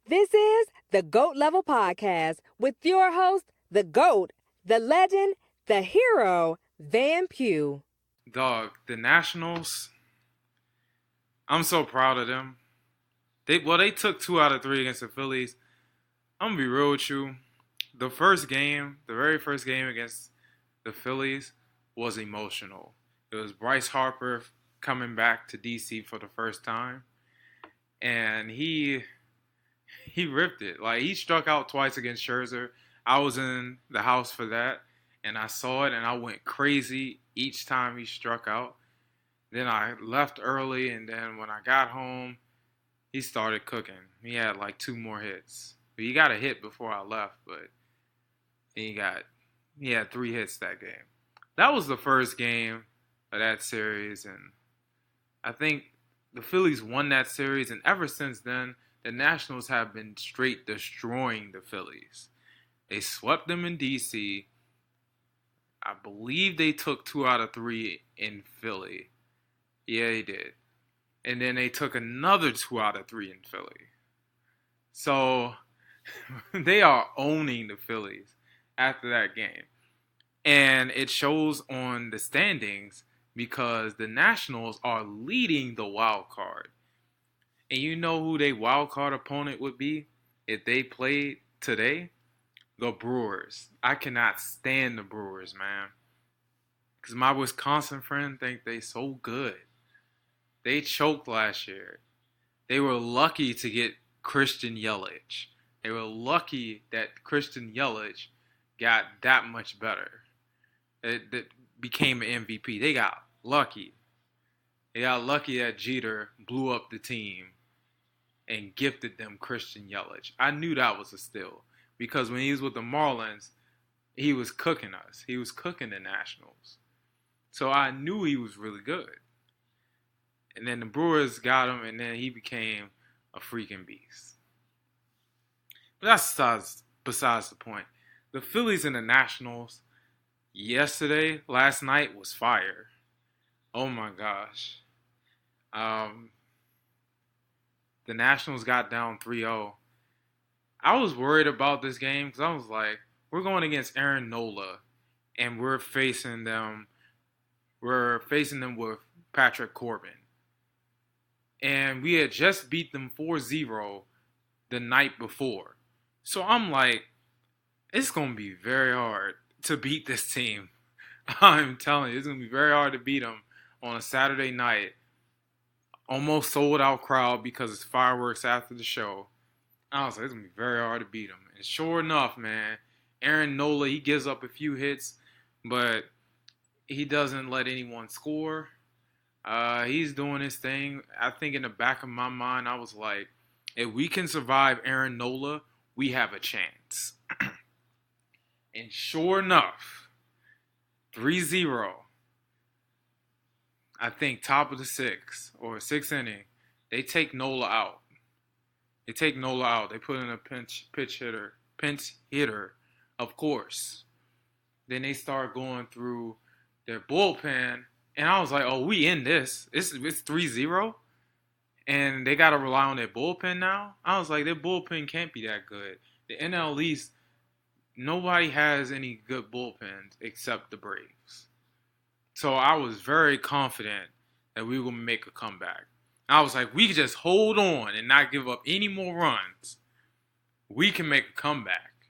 This is the GOAT Level Podcast with your host, the GOAT, the legend, the hero, Van Pugh. Dog, the Nationals, I'm so proud of them. They took 2 out of 3 against the Phillies. I'm gonna be real with you. The very first game against the Phillies was emotional. It was Bryce Harper coming back to DC for the first time, and he ripped it. Like, he struck out twice against Scherzer. I was in the house for that, and I saw it, and I went crazy each time he struck out. Then I left early, and then when I got home, he started cooking. He had like 2 more hits. He got a hit before I left, but he had 3 hits that game. That was the first game of that series, and I think the Phillies won that series, and ever since then, the Nationals have been straight destroying the Phillies. They swept them in DC. I believe they took 2 out of 3 in Philly. Yeah, they did. And then they took another 2 out of 3 in Philly. So they are owning the Phillies after that game. And it shows on the standings because the Nationals are leading the wild card. And you know who their wild card opponent would be if they played today? The Brewers. I cannot stand the Brewers, man. Because my Wisconsin friend think they so good. They choked last year. They were lucky to get Christian Yelich. They were lucky that Christian Yelich got that much better. That became an MVP. They got lucky. They got lucky that Jeter blew up the team and gifted them Christian Yelich. I knew that was a steal because when he was with the Marlins, he was cooking us. He was cooking the Nationals. So I knew he was really good. And then the Brewers got him, and then he became a freaking beast. But that's besides the point. The Phillies and the Nationals last night was fire. Oh my gosh. The Nationals got down 3-0. I was worried about this game because I was like, we're going against Aaron Nola, and we're facing them with Patrick Corbin. And we had just beat them 4-0 the night before. So I'm like, it's going to be very hard to beat this team. I'm telling you, it's going to be very hard to beat them on a Saturday night. Almost sold out crowd because it's fireworks after the show. I was like, it's going to be very hard to beat them. And sure enough, man, Aaron Nola, he gives up a few hits, but he doesn't let anyone score. He's doing his thing. I think in the back of my mind, I was like, if we can survive Aaron Nola, we have a chance. And sure enough, 3-0. I think top of the 6th or 6th inning, they take Nola out. They put in a pinch hitter, of course. Then they start going through their bullpen. And I was like, oh, we in this. It's 3-0. And they got to rely on their bullpen now. I was like, their bullpen can't be that good. The NL East, nobody has any good bullpens except the Braves. So I was very confident that we were going to make a comeback. I was like, we could just hold on and not give up any more runs. We can make a comeback.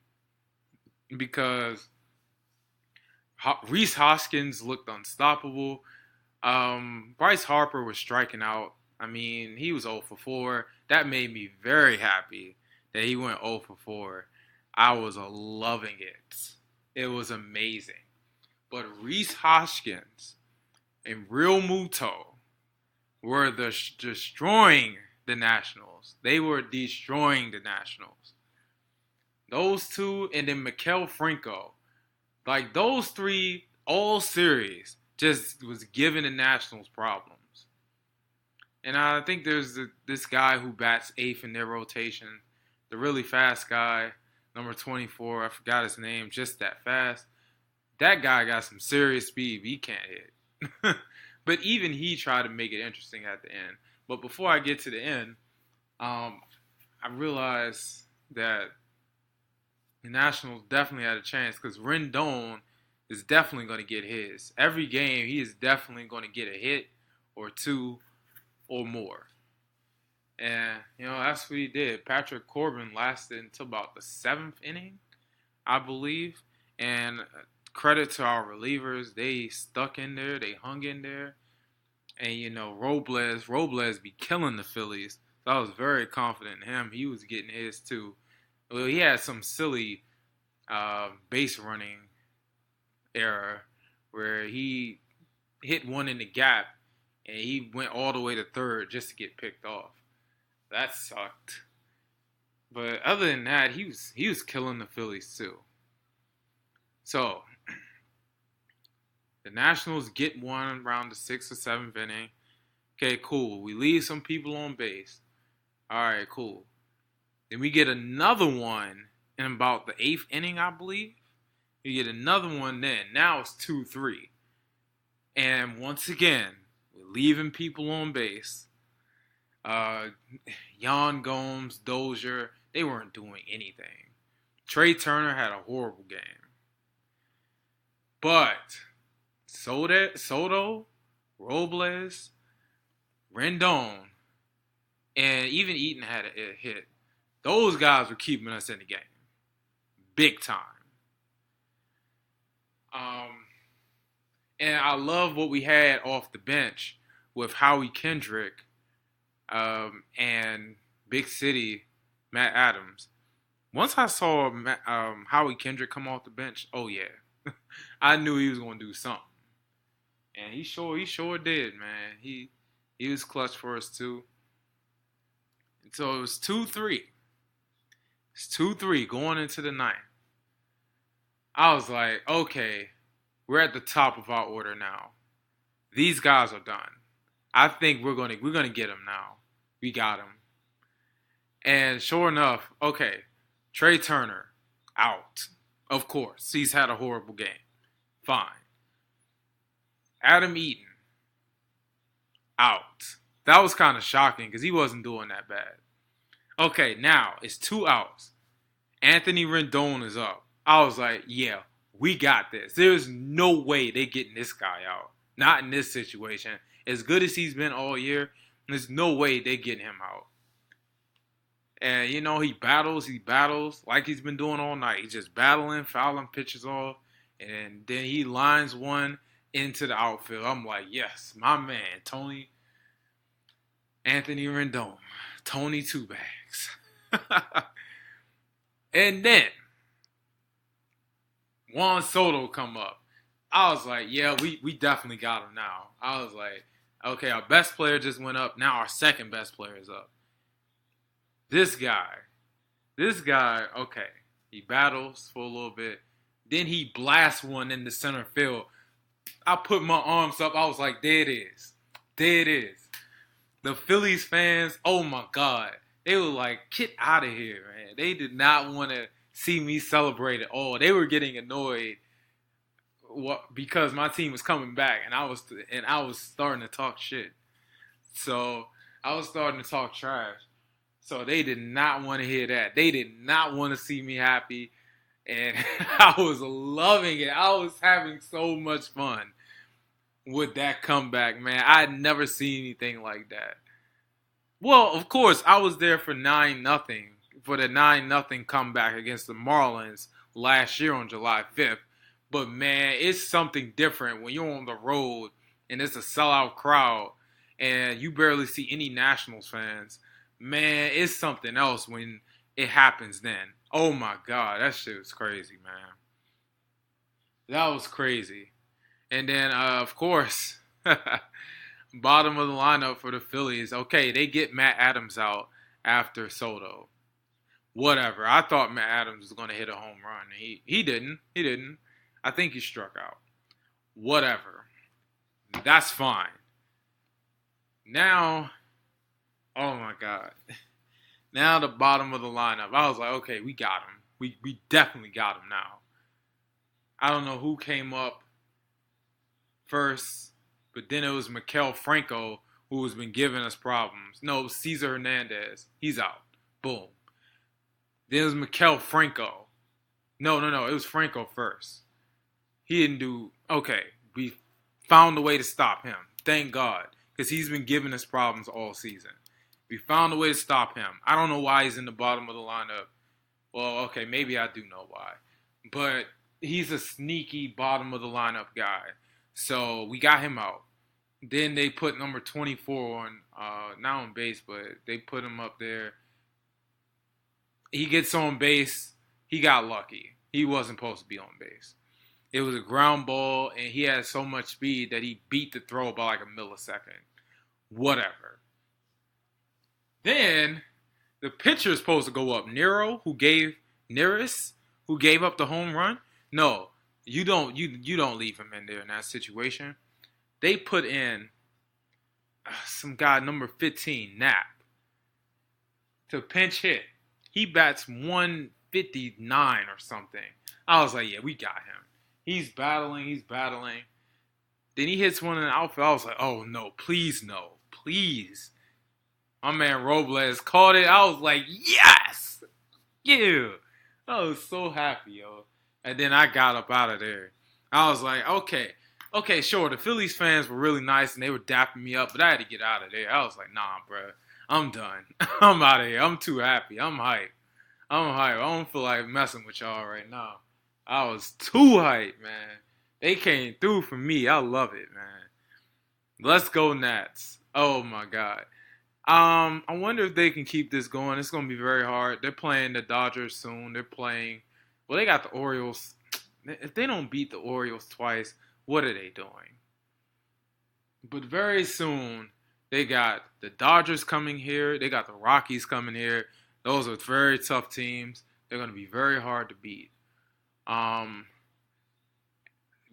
Because Rhys Hoskins looked unstoppable. Bryce Harper was striking out. I mean, he was 0 for 4. That made me very happy that he went 0 for 4. I was loving it. It was amazing. But Rhys Hoskins and Real Muto were destroying the Nationals. They were destroying the Nationals. Those two, and then Maikel Franco. Like, those three, all series, just was giving the Nationals problems. And I think there's this guy who bats 8th in their rotation. The really fast guy, number 24. I forgot his name, just that fast. That guy got some serious speed. He can't hit. But even he tried to make it interesting at the end. But before I get to the end, I I realized that the Nationals definitely had a chance because Rendon is definitely going to get his. Every game, he is definitely going to get a hit or two or more. And, that's what he did. Patrick Corbin lasted until about the 7th inning, I believe. And credit to our relievers. They stuck in there. They hung in there. And, Robles be killing the Phillies. So I was very confident in him. He was getting his, too. Well, he had some silly base running error where he hit one in the gap and he went all the way to third just to get picked off. That sucked. But other than that, he was killing the Phillies too. So the Nationals get one around the 6th or 7th inning. Okay, cool. We leave some people on base. All right, cool. Then we get another one in about the 8th inning, I believe. We get another one then. Now it's 2-3. And once again, we're leaving people on base. Yan Gomes, Dozier, they weren't doing anything. Trey Turner had a horrible game. But Soto, Robles, Rendon, and even Eaton had a hit. Those guys were keeping us in the game. Big time. And I love what we had off the bench with Howie Kendrick and Big City Matt Adams. Once I saw Howie Kendrick come off the bench, oh yeah, I knew he was going to do something. And he sure did, man. He was clutch for us too. And so it was 2-3. It's 2-3 going into the 9th. I was like, okay, we're at the top of our order now. These guys are done. I think we're gonna get them now. We got him. And sure enough, okay, Trey Turner out. Of course, he's had a horrible game. Fine. Adam Eaton out. That was kind of shocking because he wasn't doing that bad. Okay, now it's 2 outs. Anthony Rendon is up. I was like, yeah, we got this. There's no way they getting this guy out. Not in this situation. As good as he's been all year, there's no way they getting him out. And, he battles like he's been doing all night. He's just battling, fouling pitches off, and then he lines one into the outfield. I'm like, yes, my man, Anthony Rendon. Tony Two Bags. And then Juan Soto come up. I was like, yeah, we definitely got him now. I was like, okay, our best player just went up. Now our second best player is up. This guy, okay, he battles for a little bit. Then he blasts one in the center field. I put my arms up. I was like, there it is. There it is. The Phillies fans, oh my God. They were like, get out of here, man. They did not want to see me celebrate at all. They were getting annoyed because my team was coming back, and I was starting to talk shit. So I was starting to talk trash. So they did not want to hear that. They did not want to see me happy, and I was loving it. I was having so much fun with that comeback, man. I had never seen anything like that. Well, of course, I was there for 9-0, for the 9-0 comeback against the Marlins last year on July 5th. But, man, it's something different when you're on the road and it's a sellout crowd and you barely see any Nationals fans. Man, it's something else when it happens then. Oh, my God. That shit was crazy, man. That was crazy. And then, of course, bottom of the lineup for the Phillies. Okay, they get Matt Adams out after Soto. Whatever. I thought Matt Adams was going to hit a home run. He didn't. He didn't. I think he struck out. Whatever. That's fine. Now, oh my God. Now the bottom of the lineup. I was like, okay, we got him. We definitely got him now. I don't know who came up first, but then it was Maikel Franco who has been giving us problems. No, it was Cesar Hernandez. He's out. Boom. Then it was Maikel Franco. No. It was Franco first. He didn't do okay. We found a way to stop him. Thank God, because he's been giving us problems all season. We found a way to stop him. I don't know why he's in the bottom of the lineup. Well, okay, maybe I do know why, but he's a sneaky bottom of the lineup guy. So we got him out. Then they put number 24 on, not on base, but they put him up there. He gets on base. He got lucky. He wasn't supposed to be on base. It was a ground ball, and he had so much speed that he beat the throw by like a millisecond. Whatever. Then the pitcher is supposed to go up. Neris, who gave up the home run. No, you don't leave him in there in that situation. They put in some guy, number 15, Knapp, to pinch hit. He bats 159 or something. I was like, yeah, we got him. He's battling. Then he hits one in the outfield. I was like, oh, no, please, no. Please. My man Robles caught it. I was like, yes! Yeah. I was so happy, yo. And then I got up out of there. I was like, okay, sure. The Phillies fans were really nice and they were dapping me up, but I had to get out of there. I was like, nah, bro. I'm done. I'm out of here. I'm too happy. I'm hyped. I don't feel like messing with y'all right now. I was too hyped, man. They came through for me. I love it, man. Let's go Nats. Oh, my God. I wonder if they can keep this going. It's going to be very hard. They're playing the Dodgers soon. Well, they got the Orioles. If they don't beat the Orioles twice, what are they doing? But very soon, they got the Dodgers coming here. They got the Rockies coming here. Those are very tough teams. They're going to be very hard to beat.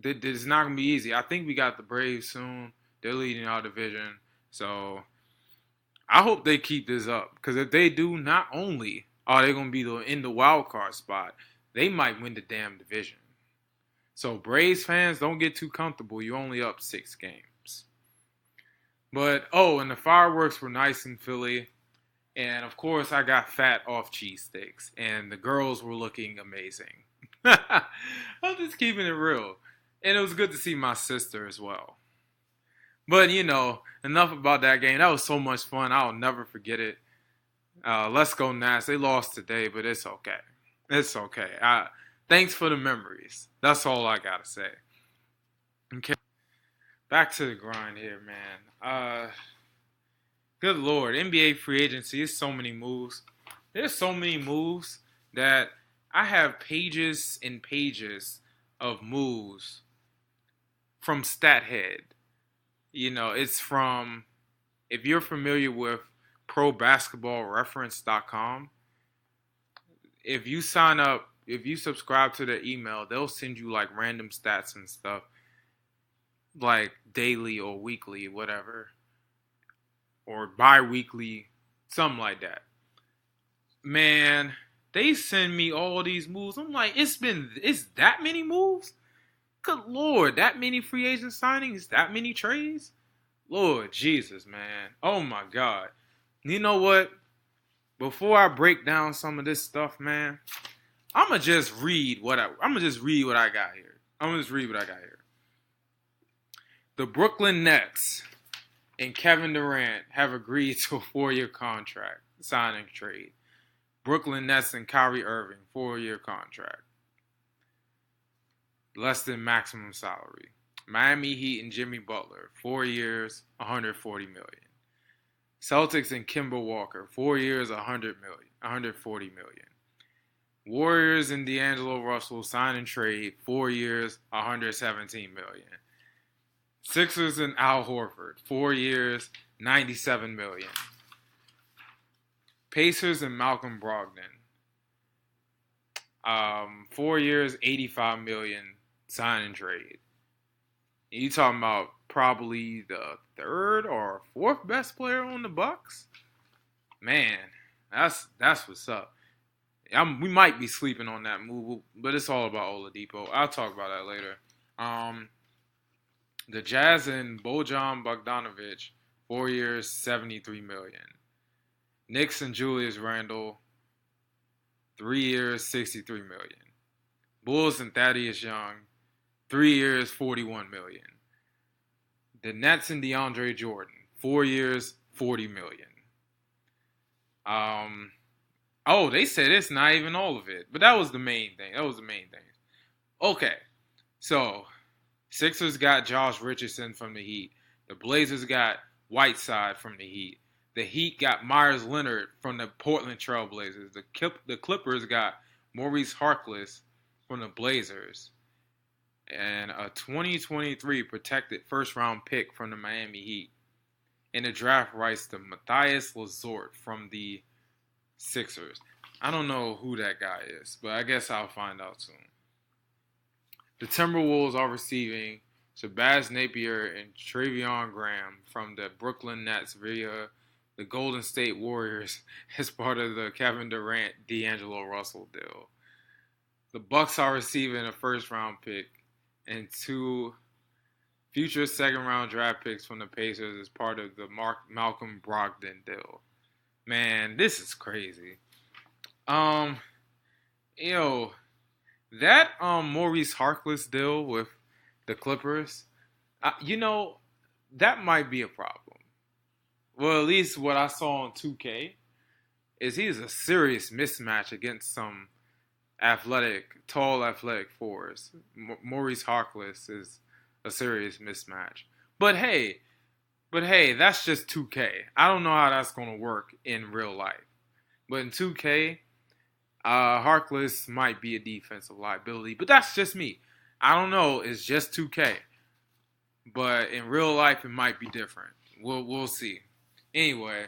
It's not going to be easy. I think we got the Braves soon. They're leading our division. So I hope they keep this up. Because if they do, not only are they going to be in the wild card spot, they might win the damn division. So Braves fans, don't get too comfortable. You're only up 6 games. But, and the fireworks were nice in Philly. And, of course, I got fat off cheesesteaks. And the girls were looking amazing. I'm just keeping it real. And it was good to see my sister as well. But, enough about that game. That was so much fun. I'll never forget it. Let's go Nats. They lost today, but it's okay. It's okay. Thanks for the memories. That's all I got to say. Okay. Back to the grind here, man. Good Lord. NBA free agency is so many moves. There's so many moves that I have pages and pages of moves from StatHead. It's from, if you're familiar with ProBasketballReference.com, if you sign up, if you subscribe to their email, they'll send you like random stats and stuff, like daily or weekly, whatever, or bi-weekly, something like that. Man, they send me all these moves. I'm like, it's that many moves? Good Lord, that many free agent signings, that many trades? Lord Jesus, man. Oh my God. You know what? Before I break down some of this stuff, man, I'm gonna just read what I got here. The Brooklyn Nets and Kevin Durant have agreed to a 4-year contract signing trade. Brooklyn Nets and Kyrie Irving, 4-year contract. Less than maximum salary. Miami Heat and Jimmy Butler, 4 years, $140 million. Celtics and Kemba Walker, 4 years, $140 million. Warriors and D'Angelo Russell sign and trade, 4 years, $117 million. Sixers and Al Horford, 4 years, $97 million. Pacers and Malcolm Brogdon, 4 years, $85 million sign and trade. You talking about probably the third or fourth best player on the Bucks? Man, that's what's up. We might be sleeping on that move, but it's all about Oladipo. I'll talk about that later. The Jazz and Bojan Bogdanovic, 4 years, $73 million. Knicks and Julius Randle, 3 years, 63 million. Bulls and Thaddeus Young, 3 years, 41 million. The Nets and DeAndre Jordan, 4 years, 40 million. They said it's not even all of it, but that was the main thing. Okay, so Sixers got Josh Richardson from the Heat. The Blazers got Whiteside from the Heat. The Heat got Myers Leonard from the Portland Trailblazers. The Clippers got Maurice Harkless from the Blazers. And a 2023 protected first-round pick from the Miami Heat. And the draft rights to Matthias Lazort from the Sixers. I don't know who that guy is, but I guess I'll find out soon. The Timberwolves are receiving Shabazz Napier and Treveon Graham from the Brooklyn Nets via the Golden State Warriors as part of the Kevin Durant, D'Angelo Russell deal. The Bucks are receiving a first-round pick and 2 future second-round draft picks from the Pacers as part of the Malcolm Brogdon deal. Man, this is crazy. That Maurice Harkless deal with the Clippers, that might be a problem. Well, at least what I saw on 2K is he's a serious mismatch against some tall athletic forwards. Maurice Harkless is a serious mismatch. But hey, that's just 2K. I don't know how that's going to work in real life. But in 2K, Harkless might be a defensive liability. But that's just me. I don't know. It's just 2K. But in real life, it might be different. We'll see. Anyway,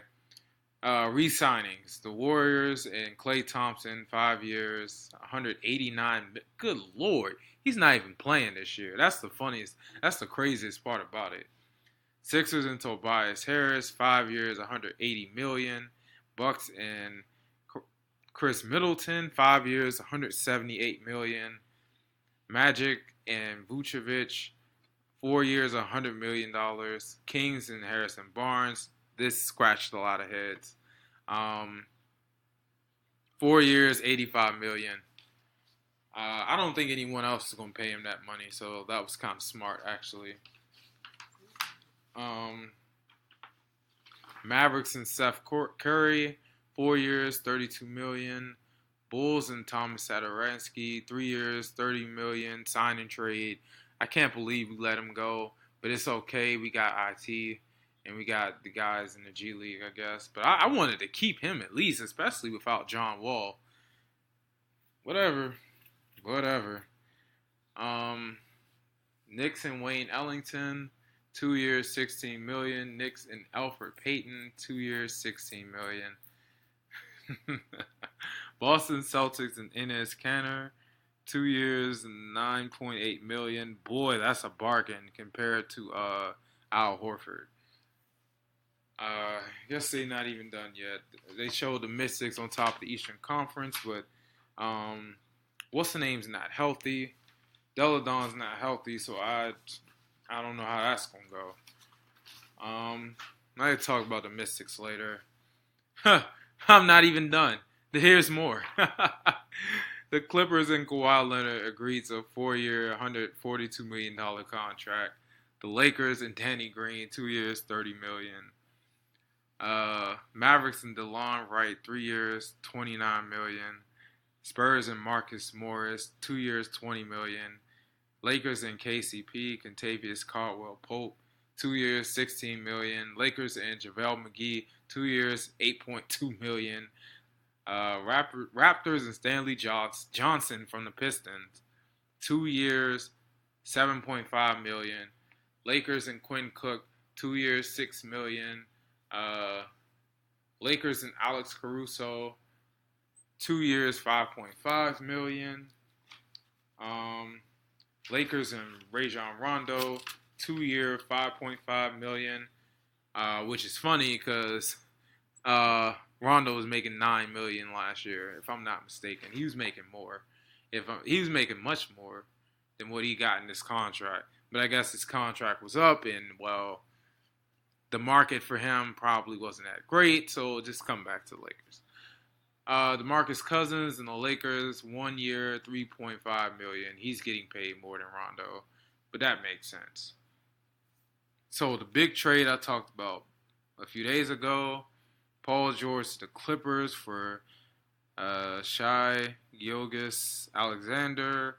re-signings. The Warriors and Klay Thompson, 5 years, 189. Good Lord. He's not even playing this year. That's the craziest part about it. Sixers and Tobias Harris, 5 years, 180 million. Bucks and Chris Middleton, 5 years, 178 million. Magic and Vucevic, 4 years, $100 million. Kings and Harrison Barnes, this scratched a lot of heads. 4 years, 85 million. I don't think anyone else is going to pay him that money, so that was kind of smart, actually. Mavericks and Seth Curry, 4 years, 32 million. Bulls and Thomas Satoransky, 3 years, 30 million. Sign and trade. I can't believe we let him go, but it's okay. We got IT, and we got the guys in the G League, I guess. But I wanted to keep him at least, especially without John Wall. Whatever. Knicks and Wayne Ellington, 2 years, 16 million. Knicks and Alfred Payton, 2 years, 16 million. Boston Celtics and Enes Kanter, 2 years, 9.8 million. Boy, that's a bargain compared to Al Horford. I guess they're not even done yet. They showed the Mystics on top of the Eastern Conference, but what's the name's not healthy. Deladon's not healthy, so I don't know how that's gonna go. I can talk about the Mystics later. I'm not even done. Here's more. The Clippers and Kawhi Leonard agreed to a 4-year, $142 million contract. The Lakers and Danny Green, 2 years, $30 million. Mavericks and DeLon Wright, 3 years, $29 million. Spurs and Marcus Morris, 2 years, $20 million. Lakers and KCP, Kentavious Caldwell-Pope, 2 years, $16 million. Lakers and JaVale McGee, 2 years, $8.2 million. Raptors and Stanley Johnson from the Pistons, 2 years, $7.5 million. Lakers and Quinn Cook, 2 years, $6 million. Lakers and Alex Caruso, 2 years, $5.5 million. Lakers and Rajon Rondo, 2 year, $5.5 million. Which is funny because Rondo was making $9 million last year, if I'm not mistaken. He was making more. He was making much more than what he got in this contract. But I guess his contract was up, and well, the market for him probably wasn't that great. So just come back to the Lakers. DeMarcus Cousins and the Lakers, 1 year, $3.5 million. He's getting paid more than Rondo, but that makes sense. So the big trade I talked about a few days ago, Paul George to the Clippers for Shai Gilgeous-Alexander,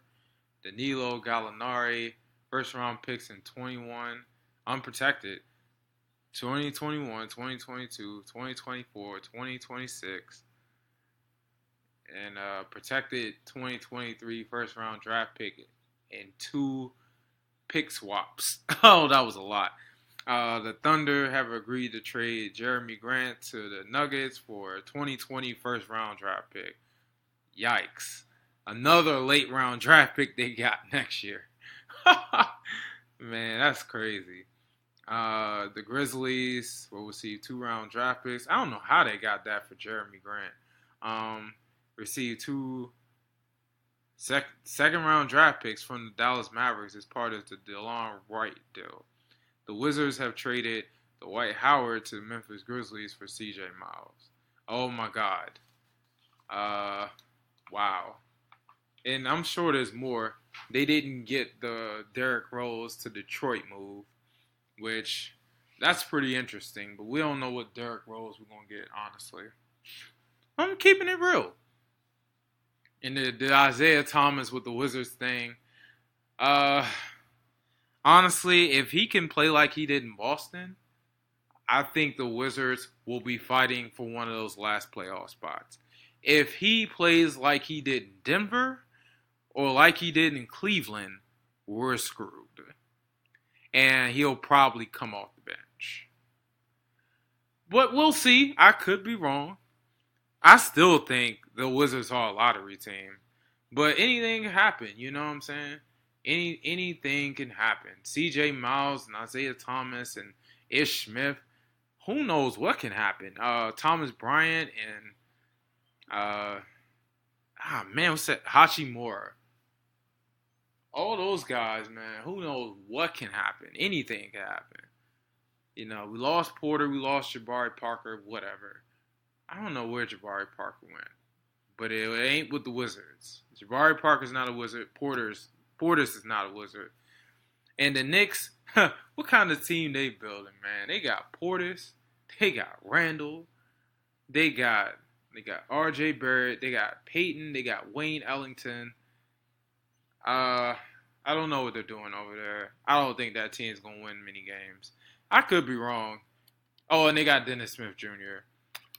Danilo Gallinari, first round picks in 21, unprotected, 2021, 2022, 2024, 2026, and protected 2023 first round draft pick and 2 pick swaps. Oh, that was a lot. The Thunder have agreed to trade Jeremy Grant to the Nuggets for a 2020 first round draft pick. Yikes. Another late round draft pick they got next year. Man, that's crazy. The Grizzlies will receive 2 round draft picks. I don't know how they got that for Jeremy Grant. Received 2 second round draft picks from the Dallas Mavericks as part of the DeLon Wright deal. The Wizards have traded Dwight Howard to the Memphis Grizzlies for CJ Miles. Oh my God. Wow. And I'm sure there's more. They didn't get the Derrick Rose to Detroit move, which that's pretty interesting. But we don't know what Derrick Rose we're going to get, honestly. I'm keeping it real. And the Isaiah Thomas with the Wizards thing. Honestly, if he can play like he did in Boston, I think the Wizards will be fighting for one of those last playoff spots. If he plays like he did in Denver or like he did in Cleveland, we're screwed. And he'll probably come off the bench. But we'll see. I could be wrong. I still think the Wizards are a lottery team. But anything can happen, you know what I'm saying? Anything can happen. CJ Miles and Isaiah Thomas and Ish Smith. Who knows what can happen? Thomas Bryant and what's that? Hachimura. All those guys, man. Who knows what can happen? Anything can happen. You know, we lost Porter, we lost Jabari Parker, whatever. I don't know where Jabari Parker went, but it ain't with the Wizards. Jabari Parker's not a Wizard. Portis is not a Wizard. And the Knicks, what kind of team they building, man? They got Portis, they got Randall, they got R.J. Barrett, they got Peyton, they got Wayne Ellington. I don't know what they're doing over there. I don't think that team's gonna win many games. I could be wrong. Oh, and they got Dennis Smith Jr.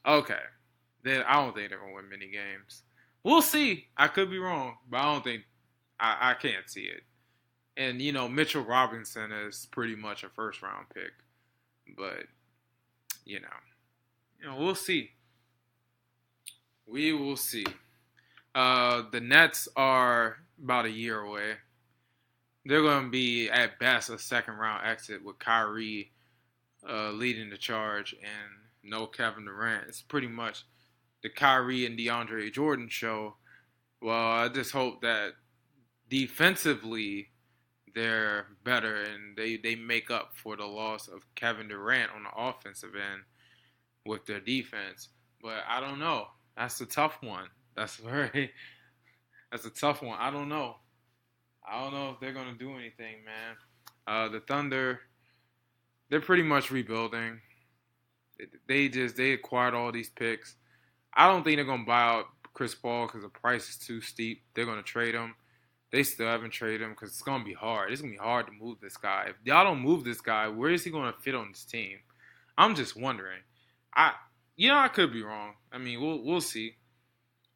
Okay, then I don't think they're gonna win many games. We'll see. I could be wrong, but I don't think. I can't see it. And, you know, Mitchell Robinson is pretty much a first-round pick. But, you know, we'll see. We will see. The Nets are about a year away. They're going to be, at best, a second-round exit with Kyrie leading the charge and no Kevin Durant. It's pretty much the Kyrie and DeAndre Jordan show. Well, I just hope that defensively they're better and they make up for the loss of Kevin Durant on the offensive end with their defense. But I don't know. That's a tough one. That's a tough one. I don't know. I don't know if they're going to do anything, man. The Thunder, they're pretty much rebuilding. They acquired all these picks. I don't think they're going to buy out Chris Paul because the price is too steep. They're going to trade him. They still haven't traded him because it's going to be hard. It's going to be hard to move this guy. If y'all don't move this guy, where is he going to fit on this team? I'm just wondering. I could be wrong. I mean, we'll see.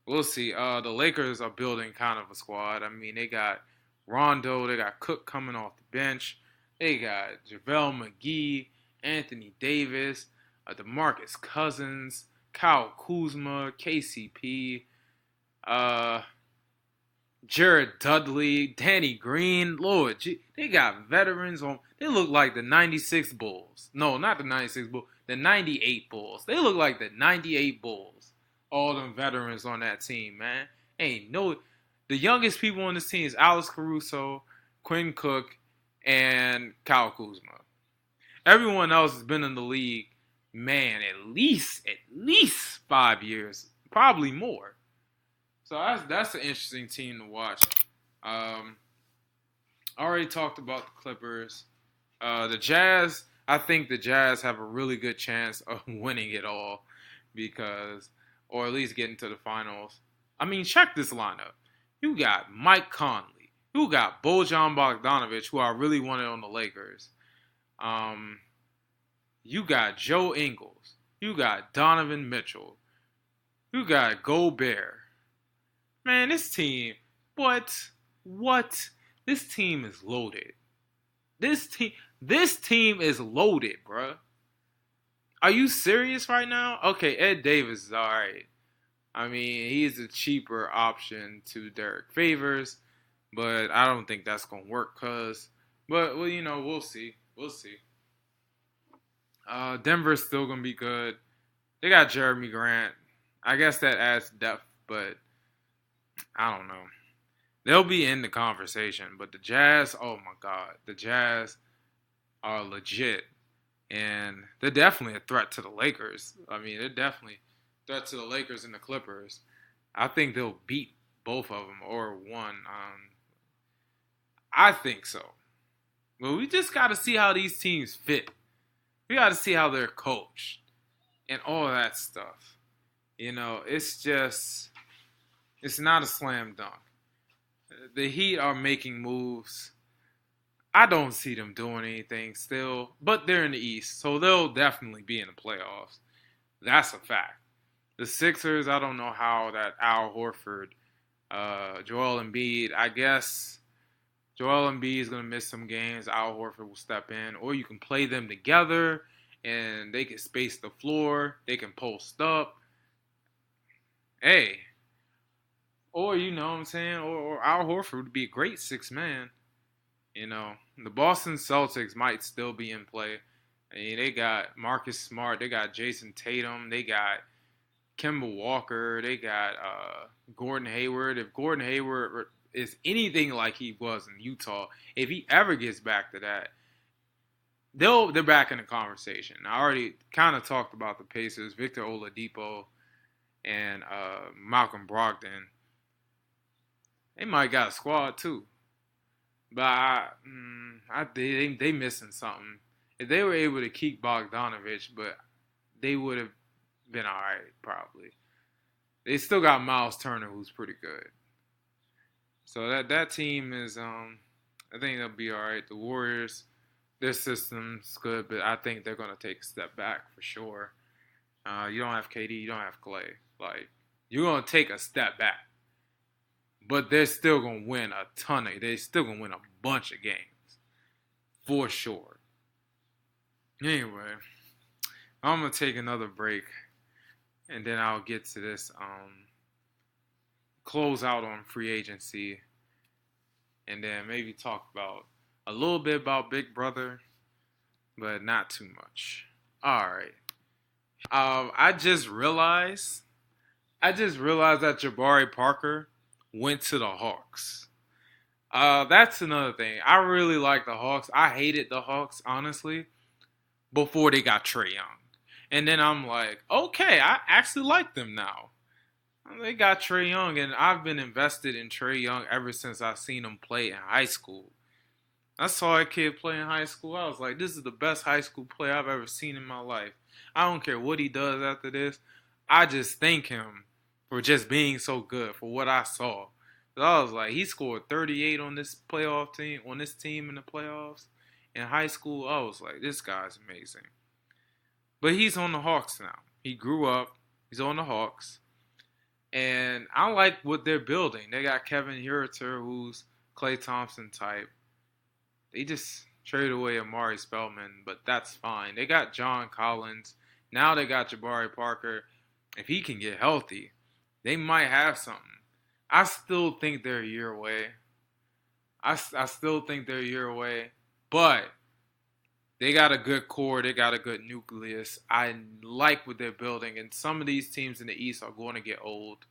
We'll see. The Lakers are building kind of a squad. I mean, they got Rondo. They got Cook coming off the bench. They got JaVale McGee, Anthony Davis, DeMarcus Cousins, Kyle Kuzma, KCP, Jared Dudley, Danny Green. Lord, they got veterans on. They look like the 96 Bulls. No, not the 96 Bulls. The 98 Bulls. They look like the 98 Bulls. All them veterans on that team, man. The youngest people on this team is Alex Caruso, Quinn Cook, and Kyle Kuzma. Everyone else has been in the league, man, at least 5 years probably more. So that's an interesting team to watch. I already talked about the Clippers. The Jazz, I think the Jazz have a really good chance of winning it all because, or at least getting to the finals. I mean, check this lineup. You got Mike Conley. You got Bojan Bogdanovic, who I really wanted on the Lakers. You got Joe Ingles. You got Donovan Mitchell. You got Gobert. Man, this team, what? This team is loaded. This team is loaded, bruh. Are you serious right now? Okay, Ed Davis is alright. I mean, he's a cheaper option to Derek Favors, but I don't think that's gonna work. But well, we'll see. We'll see. Denver's still gonna be good. They got Jeremy Grant. I guess that adds depth, but I don't know. They'll be in the conversation, but the Jazz, oh my God, the Jazz are legit, and they're definitely a threat to the Lakers. I mean, they're definitely a threat to the Lakers and the Clippers. I think they'll beat both of them or one. I think so. But we just got to see how these teams fit. We got to see how they're coached and all that stuff. It's not a slam dunk. The Heat are making moves. I don't see them doing anything still, but they're in the East, so they'll definitely be in the playoffs. That's a fact. The Sixers, I don't know how that Al Horford, Joel Embiid, I guess Joel Embiid is going to miss some games. Al Horford will step in, or you can play them together, and they can space the floor. They can post up. Hey. Or, you know what I'm saying? Or Al Horford would be a great sixth man. The Boston Celtics might still be in play. I mean, they got Marcus Smart. They got Jason Tatum. They got Kemba Walker. They got Gordon Hayward. If Gordon Hayward is anything like he was in Utah, if he ever gets back to that, they're back in the conversation. I already kind of talked about the Pacers, Victor Oladipo, and Malcolm Brogdon. They might got a squad too, but they missing something. If they were able to keep Bogdanovich, but they would have been all right probably. They still got Miles Turner, who's pretty good. So that team is I think they'll be all right. The Warriors, their system's good, but I think they're gonna take a step back for sure. You don't have KD, you don't have Clay. Like, you're gonna take a step back. But they're still going to win they're still going to win a bunch of games. For sure. Anyway, I'm going to take another break. And then I'll get to this close out on free agency. And then maybe talk about a little bit about Big Brother. But not too much. Alright. I just realized that Jabari Parker went to the Hawks. That's another thing. I really like the Hawks. I hated the Hawks, honestly, before they got Trae Young. And then I'm like, okay, I actually like them now. They got Trae Young, and I've been invested in Trae Young ever since I seen him play in high school. I saw a kid play in high school. I was like, this is the best high school player I've ever seen in my life. I don't care what he does after this. I just thank him for just being so good, for what I saw. So I was like, he scored 38 on this team in the playoffs. In high school, I was like, this guy's amazing. But he's on the Hawks now. He grew up. He's on the Hawks. And I like what they're building. They got Kevin Huerter, who's Klay Thompson type. They just traded away Amari Spellman, but that's fine. They got John Collins. Now they got Jabari Parker. If he can get healthy, they might have something. I still think they're a year away. I still think they're a year away. But they got a good core. They got a good nucleus. I like what they're building. And some of these teams in the East are going to get old.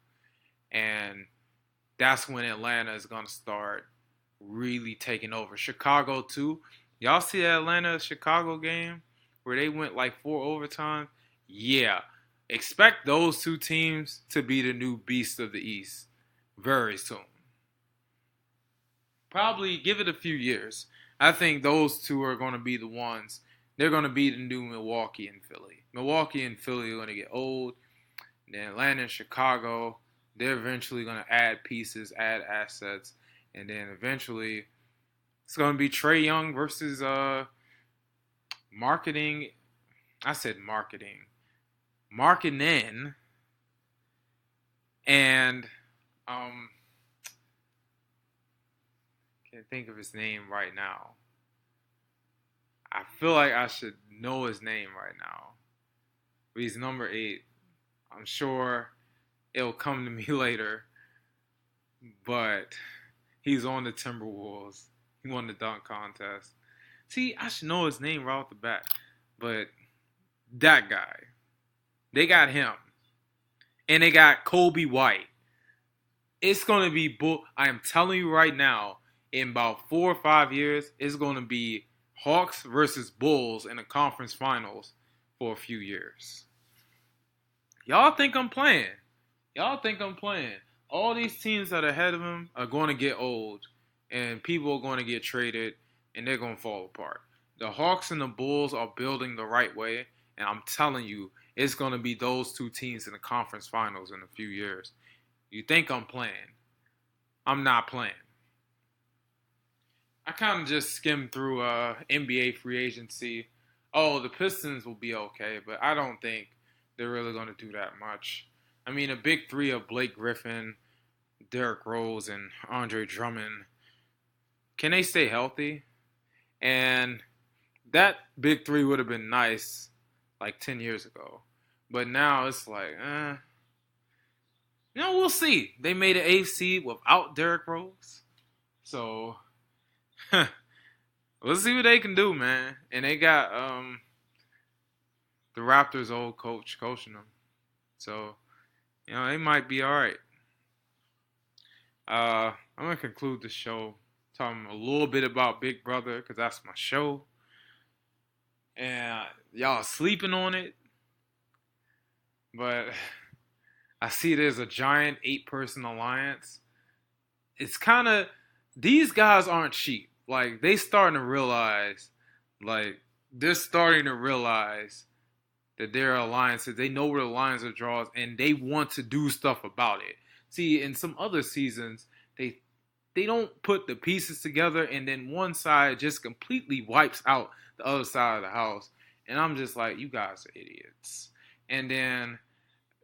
And that's when Atlanta is going to start really taking over. Chicago, too. Y'all see that Atlanta-Chicago game where they went like 4 overtime? Yeah. expect those two teams to be the new beast of the East very soon. Probably give it a few years. I think those two are going to be the ones. They're going to be the new Milwaukee and Philly. Milwaukee and Philly are going to get old. Then Atlanta and Chicago, they're eventually going to add pieces, add assets, and then eventually it's going to be Trae Young versus marketing. I said marketing. Marketing and can't think of his name right now. I feel like I should know his name right now. But he's number 8. I'm sure it'll come to me later. But he's on the Timberwolves. He won the dunk contest. See, I should know his name right off the bat. But that guy. They got him. And they got Kobe White. It's going to be I am telling you right now, in about 4 or 5 years, it's going to be Hawks versus Bulls in the conference finals for a few years. Y'all think I'm playing. All these teams that are ahead of them are going to get old, and people are going to get traded, and they're going to fall apart. The Hawks and the Bulls are building the right way, and I'm telling you, it's going to be those two teams in the conference finals in a few years. You think I'm playing. I'm not playing. I kind of just skimmed through NBA free agency. Oh, the Pistons will be okay, but I don't think they're really going to do that much. I mean, a big three of Blake Griffin, Derrick Rose, and Andre Drummond, can they stay healthy? And that big three would have been nice like 10 years ago. But now it's like, we'll see. They made an 8th seed without Derrick Rose. So, we'll see what they can do, man. And they got the Raptors' old coach coaching them. So, they might be all right. I'm going to conclude the show talking a little bit about Big Brother because that's my show. And y'all sleeping on it. But I see there's a giant 8-person alliance. It's kind of, these guys aren't cheap. Like, they're starting to realize that there are alliances. They know where the lines are drawn, and they want to do stuff about it. See, in some other seasons, they don't put the pieces together, and then one side just completely wipes out the other side of the house. And I'm just like, you guys are idiots. And then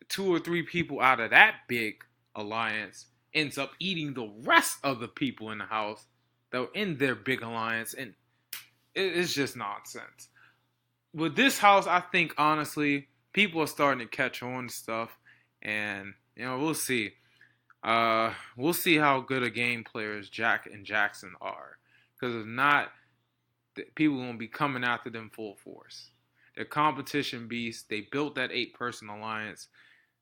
2 or 3 people out of that big alliance ends up eating the rest of the people in the house that were in their big alliance. And it's just nonsense. With this house, I think, honestly, people are starting to catch on to stuff. And, we'll see. We'll see how good a game players Jack and Jackson are. Because if not, people are going to be coming after them full force. They're competition beasts. They built that 8-person alliance.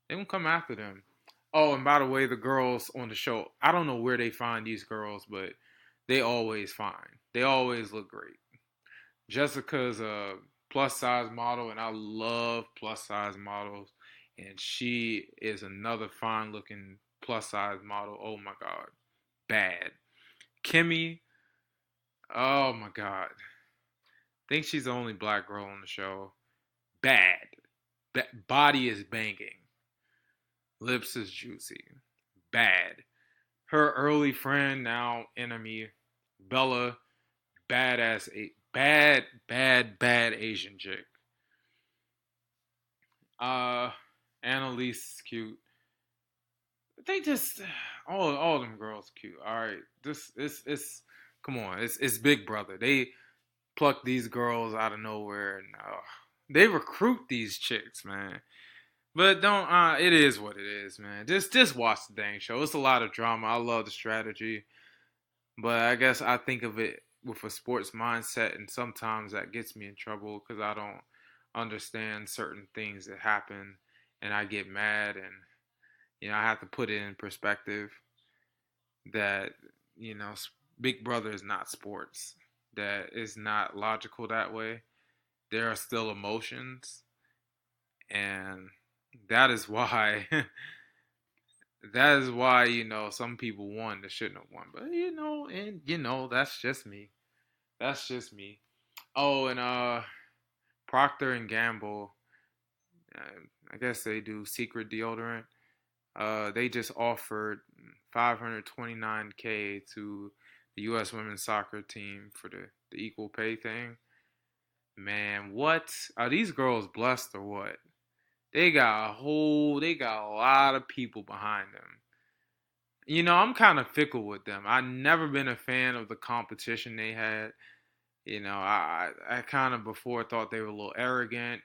They're going to come after them. Oh, and by the way, the girls on the show, I don't know where they find these girls, but they always fine. They always look great. Jessica's a plus-size model, and I love plus-size models. And she is another fine-looking plus-size model. Oh, my God. Bad. Kimmy, oh, my God. I think she's the only black girl on the show. Bad. Body is banging. Lips is juicy. Bad. Her early friend, now enemy, Bella, badass, bad Asian chick. Annalise is cute. They just all them girls cute. All right, it's come on, it's Big Brother. They pluck these girls out of nowhere and they recruit these chicks, man. But don't it is what it is, man. Just watch the dang show. It's a lot of drama. I love the strategy. But I guess I think of it with a sports mindset, and sometimes that gets me in trouble because I don't understand certain things that happen, and I get mad, and I have to put it in perspective that Big Brother is not sports. That is not logical that way. There are still emotions, and That is why. That is why some people won that shouldn't have won. But that's just me. That's just me. Oh, and Procter and Gamble. Uh, I guess they do secret deodorant. They just offered 529K to the U.S. women's soccer team for the equal pay thing. Man, what are these girls blessed or what? They got a lot of people behind them. I'm kind of fickle with them. I've never been a fan of the competition they had. I kind of before thought they were a little arrogant,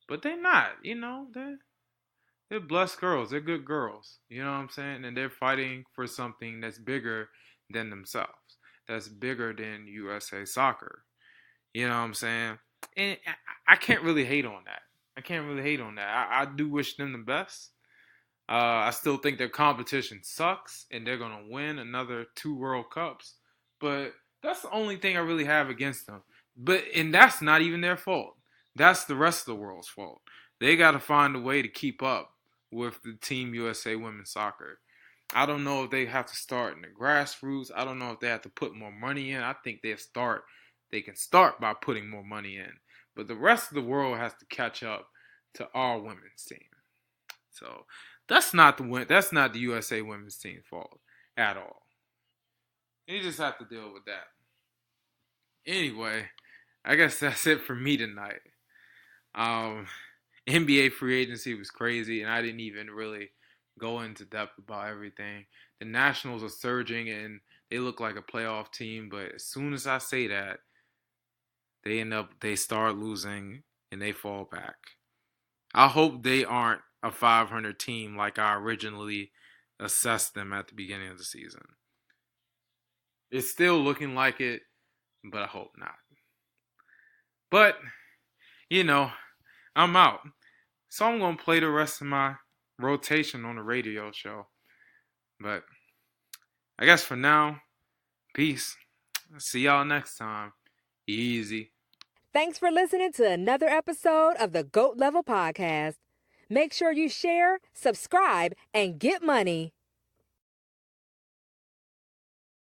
but they're not. They're blessed girls. They're good girls. You know what I'm saying? And they're fighting for something that's bigger than themselves. That's bigger than USA Soccer. You know what I'm saying? And I can't really hate on that. I can't really hate on that. I do wish them the best. I still think their competition sucks, and they're gonna win another 2 World Cups. But that's the only thing I really have against them. And that's not even their fault. That's the rest of the world's fault. They got to find a way to keep up with the Team USA Women's Soccer. I don't know if they have to start in the grassroots. I don't know if they have to put more money in. I think they can start by putting more money in. But the rest of the world has to catch up to our women's team. So that's not the USA women's team's fault at all. You just have to deal with that. Anyway, I guess that's it for me tonight. Um, NBA free agency was crazy, and I didn't even really go into depth about everything. The Nationals are surging, and they look like a playoff team. But as soon as I say that, they start losing, and they fall back. I hope they aren't a 500 team like I originally assessed them at the beginning of the season. It's still looking like it, but I hope not. But, I'm out. So I'm going to play the rest of my rotation on the radio show. But I guess for now, peace. See y'all next time. Easy. Thanks for listening to another episode of the GOAT Level Podcast. Make sure you share, subscribe, and get money.